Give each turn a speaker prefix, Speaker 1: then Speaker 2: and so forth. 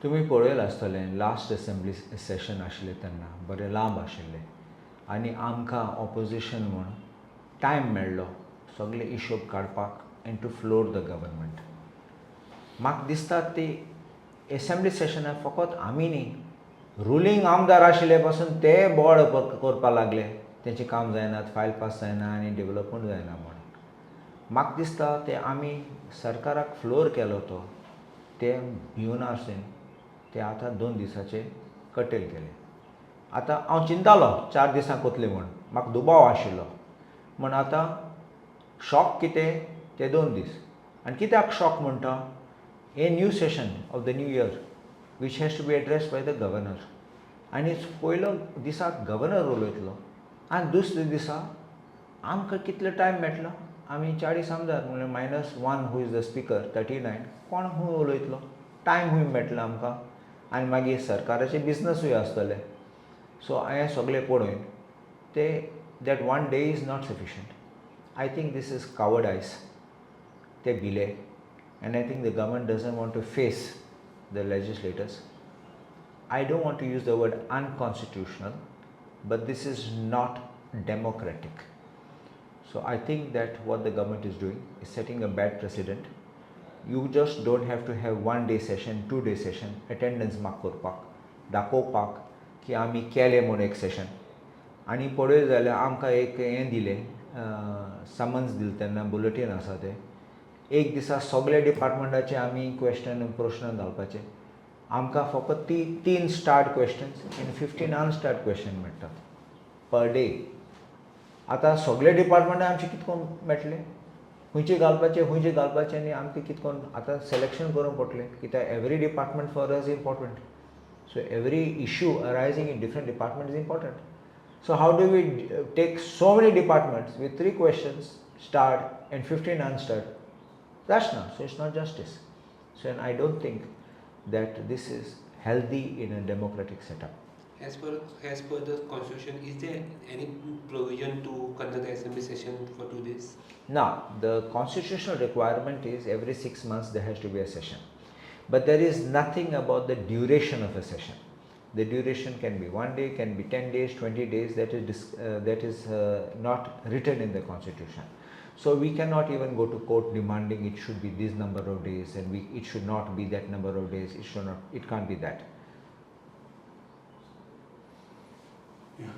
Speaker 1: तुमी पळयलें आसतलें लास्ट असेंब्ली सेशन आशिल्लें तेन्ना बरें लांब आशिल्लें आनी आमकां ऑपोजिशन म्हूण टायम मेळ्ळो सगळे हिशोब काडपाक and to floor the government. म्हाका दिसता ती असेंब्ली सेशनाक फकत आमी न्ही, रुलींग आमदार आशिल्ले पासून ते बोवाळ करपाक लागले तेंचें काम जायनात, फायल पास जायना आनी डेवलपमेंट जायना म्हूण. म्हाका दिसता ते आमी सरकाराक फ्लोर केलो तो ते भिवून आसून ते आतां 2 दिसाचे कटेल केले. आतां हांव चिंतालो 4 दिसां कोतले म्हूण, म्हाका दुबाव आशिल्लो, म्हूण आतां शॉक कितें ते 2 दीस. आनी कित्याक शॉक म्हणटा, a new session of the new year which has to be addressed by the governor. आनी पयलो दिसाक गव्हर्नर उलयतलो आनी दुसरे दिसा आमकां कितलो टायम मेळटलो, आमी 40 आमदार म्हणल्यार -1 हू इज द स्पिकर 39 कोण खूंय उलयतलो, टायम खूंय मेळटलो आमकां. आनी मागीर सरकाराचें बिजनसूय आसतलें. सो हें सगळें पळोवन ते that 1 day is not sufficient. I think this is cowardice. ते भिले and I think the government doesn't want to face the legislators. I don't want to use the word unconstitutional, but this is not democratic. So I think that what the government is doing is setting a bad precedent. You just don't have to have 1 day session, 2 day session, attendance mark करपाक, दाखोवपाक की आमी केलें म्हूण एक session. आनी पळय जाल्यार आमकां एक हें दिलें, समन्स दिलें तेन्ना बुलेटीन आसा तें, एक दिसा सगळे डिपार्टमेंटाचे आमी प्रश्न घालपाचे. आमकां फकत 3 स्टार्ट क्वेश्चन्स आनी 15 अनस्टार्ट क्वेश्चन मेळटात पर डे. आतां सगळे डिपार्टमेंटान आमचे कितकोन मेळटले, खंयचे घालपाचे आनी आमकां कितकोन आतां सिलेक्शन करूंक पडटलें, कित्याक every department for us important. So every issue arising in different department is important. So how do we take so many departments with 3 questions starred and 15 unstarred? That's not. So it's not justice. So I don't think that this is healthy in a democratic setup.
Speaker 2: As per the constitution, is there any provision to conduct the assembly session for 2 days?
Speaker 1: Now, the constitutional requirement is every 6 months there has to be a session. But there is nothing about the duration of a session. The duration can be 1 day, can be 10 days, 20 days. That is not written in the constitution. So we cannot even go to court demanding it should be this number of days and it should not be that number of days. It can't be that.
Speaker 3: Yeah.